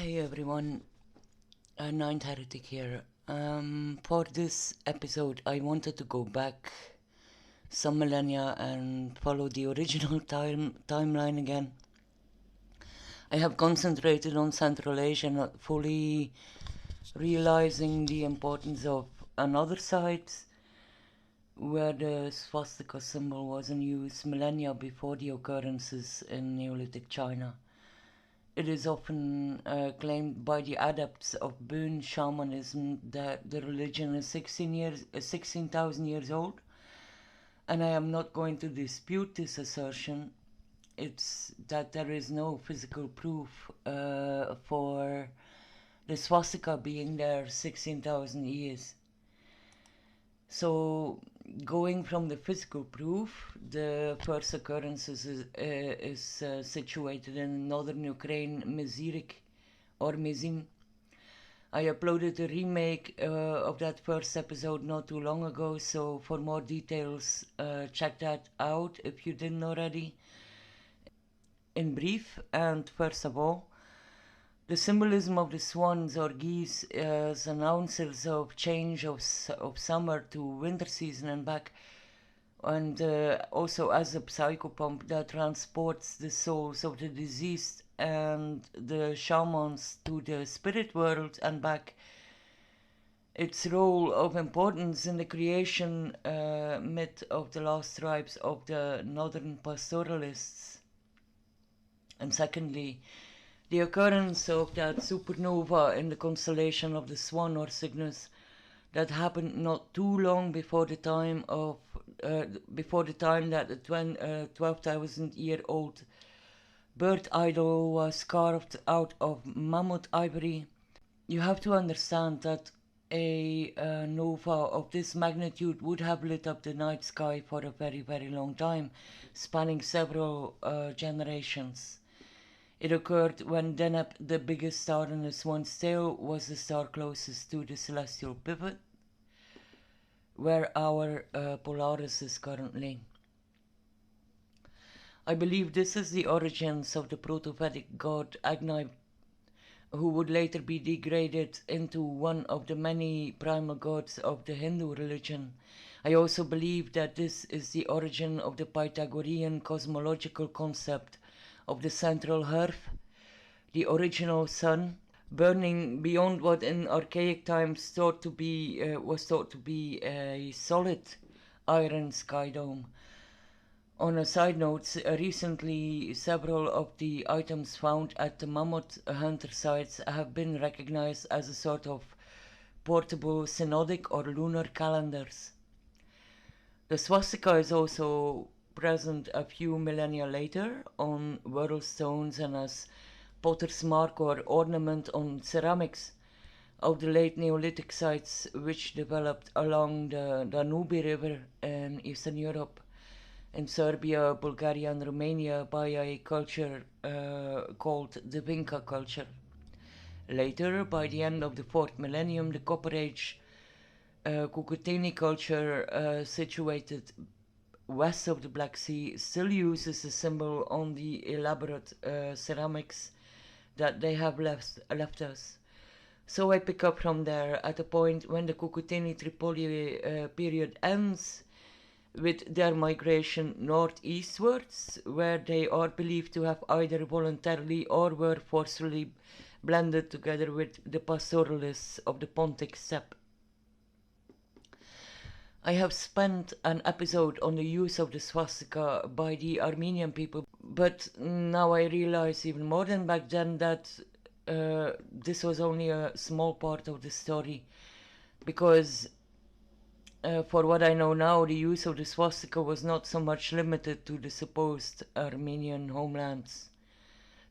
Hey everyone, Ninth Heretic here. For this episode, I wanted to go back some millennia and follow the original timeline again. I have concentrated on Central Asia, not fully realizing the importance of another site where the swastika symbol was in use millennia before the occurrences in Neolithic China. It is often claimed by the adepts of Boon shamanism that the religion is 16,000 years old, and I am not going to dispute this assertion. It's that there is no physical proof for the swastika being there 16,000 years. So, going from the physical proof, the first occurrence is situated in northern Ukraine, Mezirik or Mezim. I uploaded a remake of that first episode not too long ago, so for more details, check that out if you didn't already. In brief, and first of all, the symbolism of the swans or geese as announcers of change of summer to winter season and back, and also as a psychopomp that transports the souls of the deceased and the shamans to the spirit world and back. Its role of importance in the creation myth of the lost tribes of the northern pastoralists. And secondly, the occurrence of that supernova in the constellation of the Swan or Cygnus that happened not too long before the time that the 12,000-year-old bird idol was carved out of mammoth ivory. You have to understand that a nova of this magnitude would have lit up the night sky for a very, very long time, spanning several generations. It occurred when Deneb, the biggest star in the swan's tail, was the star closest to the celestial pivot, where our Polaris is currently. I believe this is the origins of the Proto-Vedic god Agni, who would later be degraded into one of the many primal gods of the Hindu religion. I also believe that this is the origin of the Pythagorean cosmological concept of the central hearth, the original sun, burning beyond what in archaic times was thought to be a solid iron sky dome. On a side note, recently several of the items found at the mammoth hunter sites have been recognized as a sort of portable synodic or lunar calendars. The swastika is also present a few millennia later on whorl stones and as potter's mark or ornament on ceramics of the late Neolithic sites which developed along the Danube River in Eastern Europe, in Serbia, Bulgaria and Romania by a culture called the Vinca culture. Later, by the end of the 4th millennium, the Copper Age Cucuteni culture situated west of the Black Sea still uses the symbol on the elaborate ceramics that they have left us. So I pick up from there at a point when the Cucuteni-Tripoli period ends with their migration northeastwards, where they are believed to have either voluntarily or were forcefully blended together with the pastoralists of the Pontic steppe. I have spent an episode on the use of the swastika by the Armenian people, but now I realize even more than back then that this was only a small part of the story, because for what I know now, the use of the swastika was not so much limited to the supposed Armenian homelands.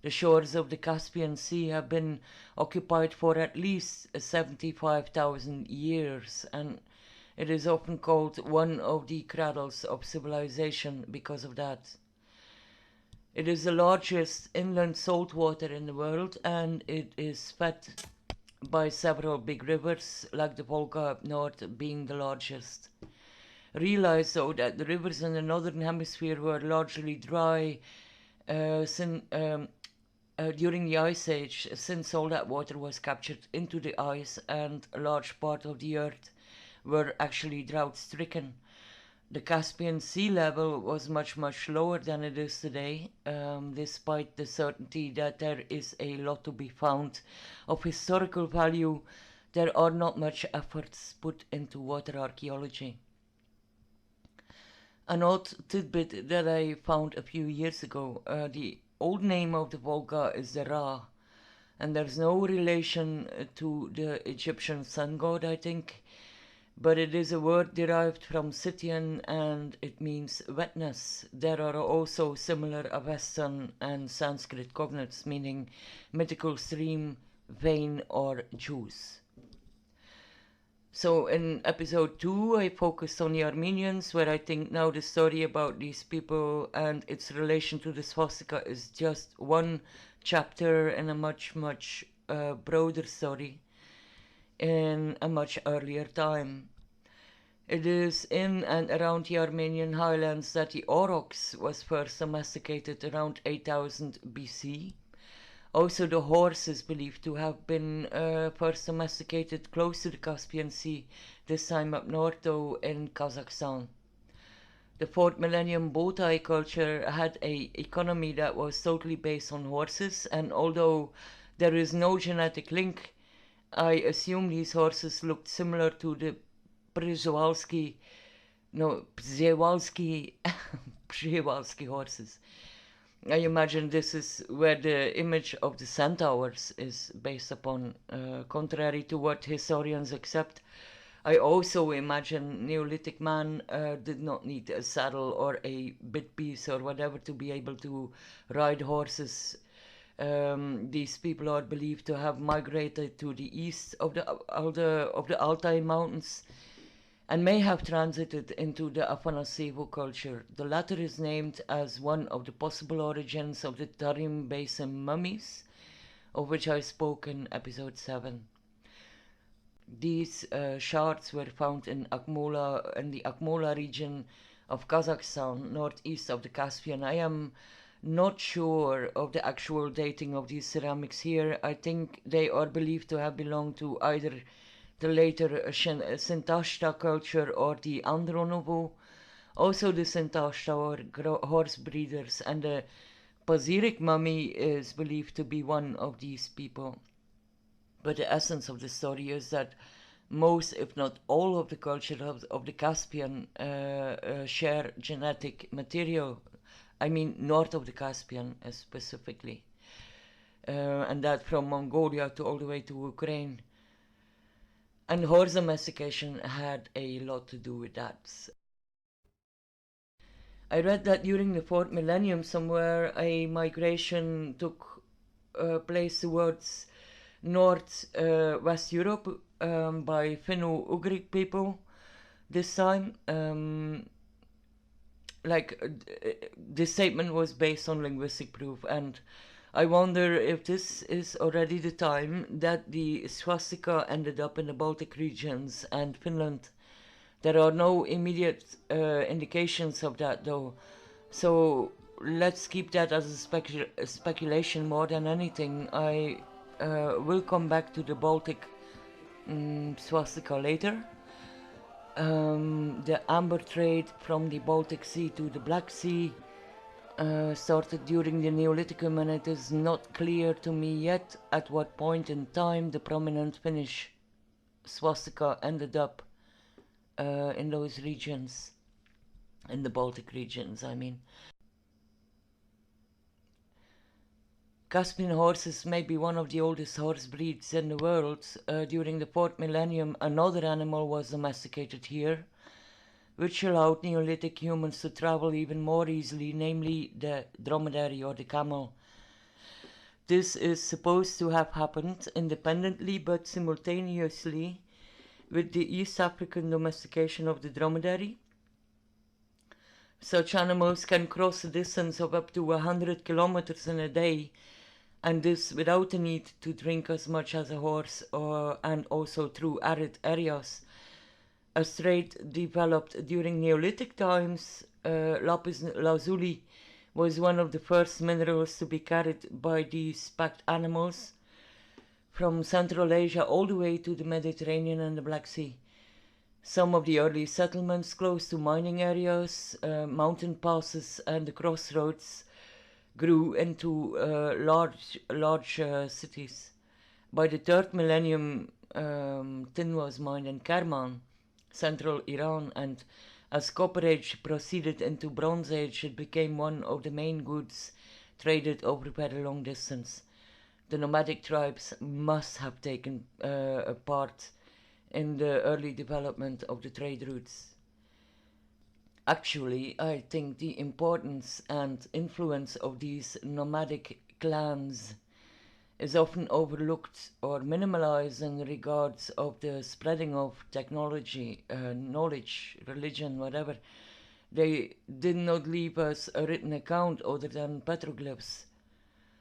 The shores of the Caspian Sea have been occupied for at least 75,000 years, and it is often called one of the cradles of civilization because of that. It is the largest inland saltwater in the world, and it is fed by several big rivers, like the Volga up north being the largest. Realize though that the rivers in the northern hemisphere were largely dry during the Ice Age, since all that water was captured into the ice and a large part of the earth were actually drought stricken, the Caspian sea level was much, much lower than it is today, despite the certainty that there is a lot to be found of historical value. There are not much efforts put into water archaeology. An odd tidbit that I found a few years ago, the old name of the Volga is the Ra, and there's no relation to the Egyptian sun god, I think, but it is a word derived from Scythian and it means wetness. There are also similar Avestan and Sanskrit cognates meaning mythical stream, vein, or juice. So in episode 2 I focused on the Armenians, where I think now the story about these people and its relation to the swastika is just one chapter in a much broader story in a much earlier time. It is in and around the Armenian highlands that the aurochs was first domesticated around 8000 BC. Also, the horse is believed to have been first domesticated close to the Caspian Sea, this time up north though in Kazakhstan. The 4th millennium Botai culture had an economy that was totally based on horses, and although there is no genetic link, I assume these horses looked similar to the Przewalski horses. I imagine this is where the image of the centaurs is based upon, contrary to what historians accept. I also imagine Neolithic man did not need a saddle or a bit piece or whatever to be able to ride horses. These people are believed to have migrated to the east of the Altai Mountains and may have transited into the Afanasevo culture. The latter is named as one of the possible origins of the Tarim Basin mummies, of which I spoke in episode 7. These shards were found in the Akmola region of Kazakhstan, northeast of the Caspian. I am not sure of the actual dating of these ceramics here. I think they are believed to have belonged to either the later Sintashta culture or the Andronovo. Also the Sintashta were horse breeders, and the Pazyryk mummy is believed to be one of these people. But the essence of the story is that most, if not all, of the culture of the Caspian share genetic material. I mean, north of the Caspian specifically. And that from Mongolia to all the way to Ukraine. And horse domestication had a lot to do with that. I read that during the 4th millennium somewhere a migration took place towards West Europe by Finno-Ugric people this time. This statement was based on linguistic proof, and I wonder if this is already the time that the swastika ended up in the Baltic regions and Finland. There are no immediate indications of that though, so let's keep that as a speculation more than anything. I will come back to the Baltic swastika later. The amber trade from the Baltic Sea to the Black Sea started during the Neolithicum, and it is not clear to me yet at what point in time the prominent Finnish swastika ended up in those regions, in the Baltic regions, I mean. Caspian horses may be one of the oldest horse breeds in the world. During the 4th millennium, another animal was domesticated here, which allowed Neolithic humans to travel even more easily, namely the dromedary or the camel. This is supposed to have happened independently but simultaneously with the East African domestication of the dromedary. Such animals can cross a distance of up to 100 kilometers in a day, and this without the need to drink as much as a horse, and also through arid areas. A trait developed during Neolithic times, lapis lazuli was one of the first minerals to be carried by these packed animals from Central Asia all the way to the Mediterranean and the Black Sea. Some of the early settlements close to mining areas, mountain passes, and the crossroads grew into large cities. By the third millennium, tin was mined in Kerman, central Iran, and as Copper Age proceeded into Bronze Age, it became one of the main goods traded over very long distance. The nomadic tribes must have taken a part in the early development of the trade routes. Actually, I think the importance and influence of these nomadic clans is often overlooked or minimalized in regards of the spreading of technology, knowledge, religion, whatever. They did not leave us a written account other than petroglyphs.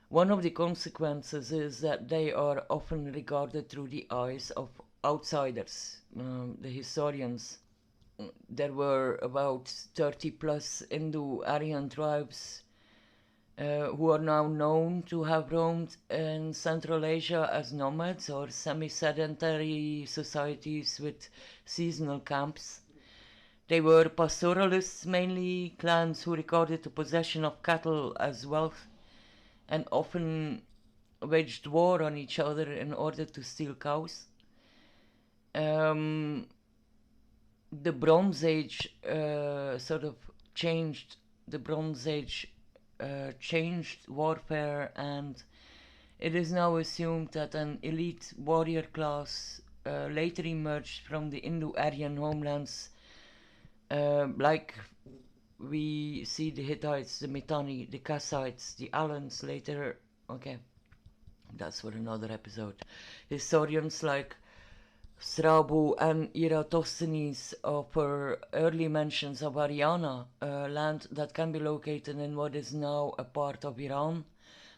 One of the consequences is that they are often regarded through the eyes of outsiders, the historians. There were about 30 plus Indo-Aryan tribes who are now known to have roamed in Central Asia as nomads or semi-sedentary societies with seasonal camps. They were pastoralists, mainly clans who regarded the possession of cattle as wealth and often waged war on each other in order to steal cows. The Bronze Age changed warfare, and it is now assumed that an elite warrior class later emerged from the Indo-Aryan homelands, like we see the Hittites, the Mitanni, the Kassites, the Alans later. Okay, that's for another episode. Historians like Strabo and Eratosthenes offer early mentions of Ariana, a land that can be located in what is now a part of Iran,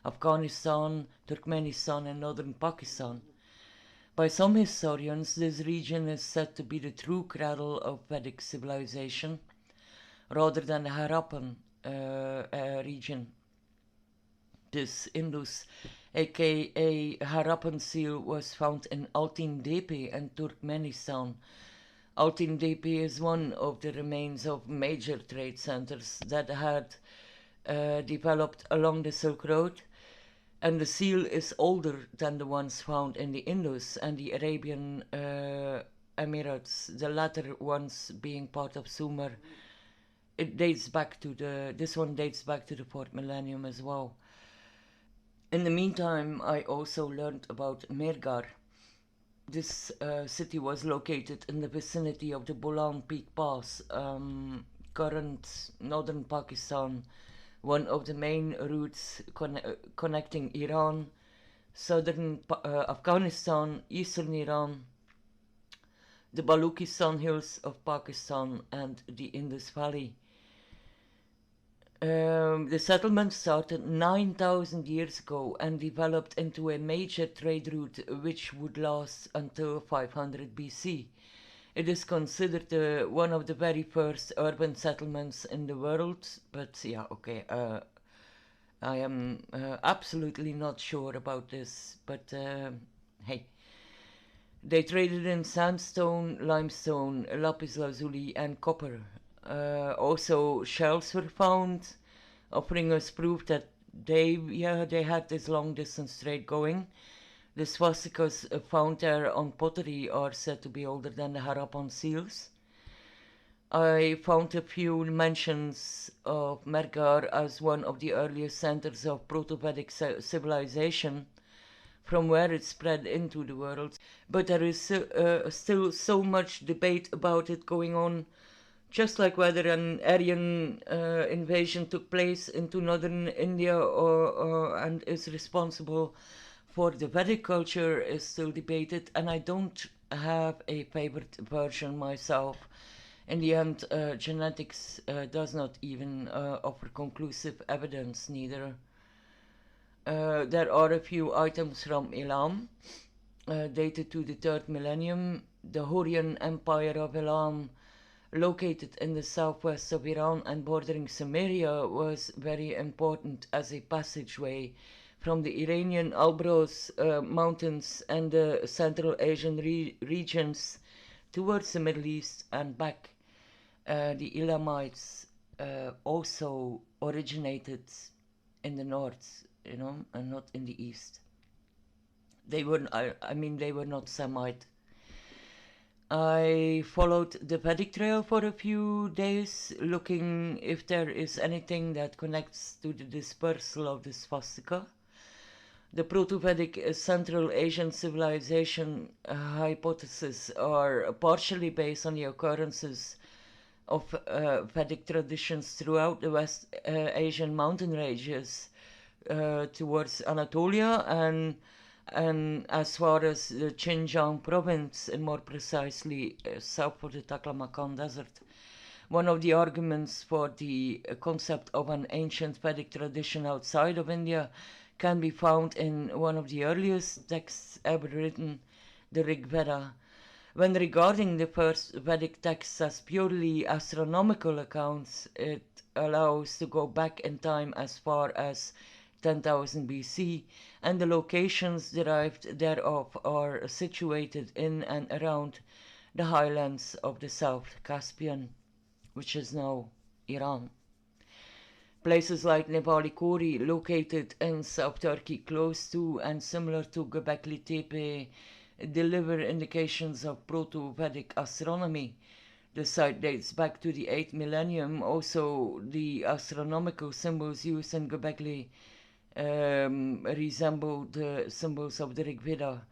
Afghanistan, Turkmenistan, and northern Pakistan. By some historians, this region is said to be the true cradle of Vedic civilization, rather than the Harappan region. This Indus, aka Harappan seal, was found in Altin Tepe and Turkmenistan. Altin Tepe is one of the remains of major trade centers that had developed along the Silk Road, and the seal is older than the ones found in the Indus and the Arabian Emirates, the latter ones being part of Sumer. This one dates back to the 4th millennium as well. In the meantime, I also learned about Mehrgarh. This city was located in the vicinity of the Bolan Peak Pass, current northern Pakistan, one of the main routes connecting Iran, southern Afghanistan, eastern Iran, the Baluchistan hills of Pakistan, and the Indus Valley. The settlement started 9,000 years ago and developed into a major trade route which would last until 500 BC. It is considered one of the very first urban settlements in the world, but yeah, okay, I am absolutely not sure about this, but hey. They traded in sandstone, limestone, lapis lazuli, and copper. Also, shells were found, offering us proof that they had this long distance trade going. The swastikas found there on pottery are said to be older than the Harappan seals. I found a few mentions of Mehrgarh as one of the earliest centers of Proto-Vedic civilization, from where it spread into the world. But there is still so much debate about it going on, just like whether an Aryan invasion took place into northern India and is responsible for the Vedic culture is still debated, and I don't have a favorite version myself. In the end, genetics does not even offer conclusive evidence neither. There are a few items from Elam, dated to the 3rd millennium. The Hurrian Empire of Elam located in the southwest of Iran and bordering Samaria, was very important as a passageway from the Iranian Alborz mountains and the Central Asian regions towards the Middle East and back. The Elamites also originated in the north, and not in the east. They were, I mean, they were not Semite. I followed the Vedic trail for a few days, looking if there is anything that connects to the dispersal of the Swastika. The Proto-Vedic Central Asian civilization hypothesis are partially based on the occurrences of Vedic traditions throughout the West Asian mountain ranges towards Anatolia and as far as the Xinjiang province, and more precisely south of the Taklamakan Desert. One of the arguments for the concept of an ancient Vedic tradition outside of India can be found in one of the earliest texts ever written, the Rig Veda. When regarding the first Vedic texts as purely astronomical accounts, it allows to go back in time as far as 10,000 BC, and the locations derived thereof are situated in and around the highlands of the South Caspian, which is now Iran. Places like Nepali Kori, located in South Turkey close to and similar to Göbekli Tepe, deliver indications of Proto-Vedic astronomy. The site dates back to the 8th millennium. Also, the astronomical symbols used in Göbekli resemble the symbols of the Rig Veda.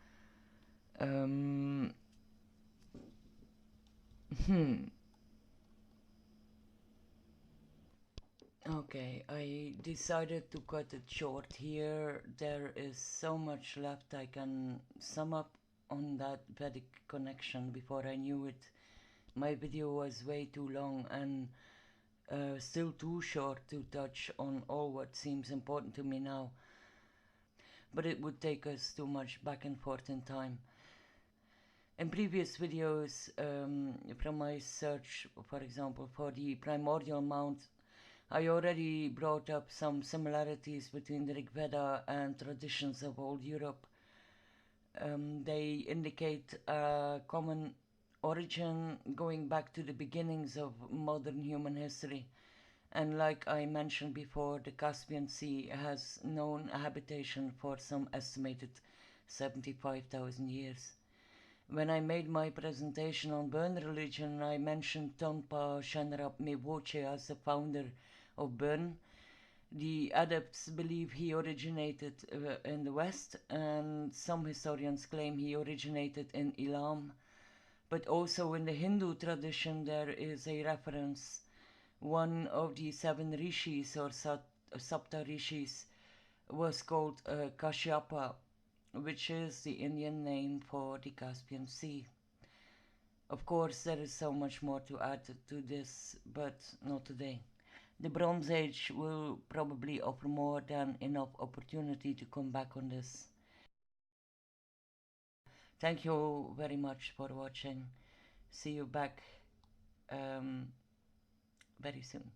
Okay, I decided to cut it short here. There is so much left I can sum up on that Vedic connection before I knew it. My video was way too long and still too short to touch on all what seems important to me now. But it would take us too much back and forth in time. In previous videos, from my search, for example, for the primordial mount, I already brought up some similarities between the Rig Veda and traditions of old Europe. They indicate a common origin going back to the beginnings of modern human history. And like I mentioned before, the Caspian Sea has known a habitation for some estimated 75,000 years. When I made my presentation on Burn religion, I mentioned Tonpa Shenrab Mewoche as the founder of Burn. The adepts believe he originated in the west, and some historians claim he originated in Elam. But also in the Hindu tradition there is a reference. One of the 7 rishis or Sapta rishis was called Kashyapa, which is the Indian name for the Caspian Sea. Of course, there is so much more to add to this, but not today. The Bronze Age will probably offer more than enough opportunity to come back on this. Thank you very much for watching. See you back very soon.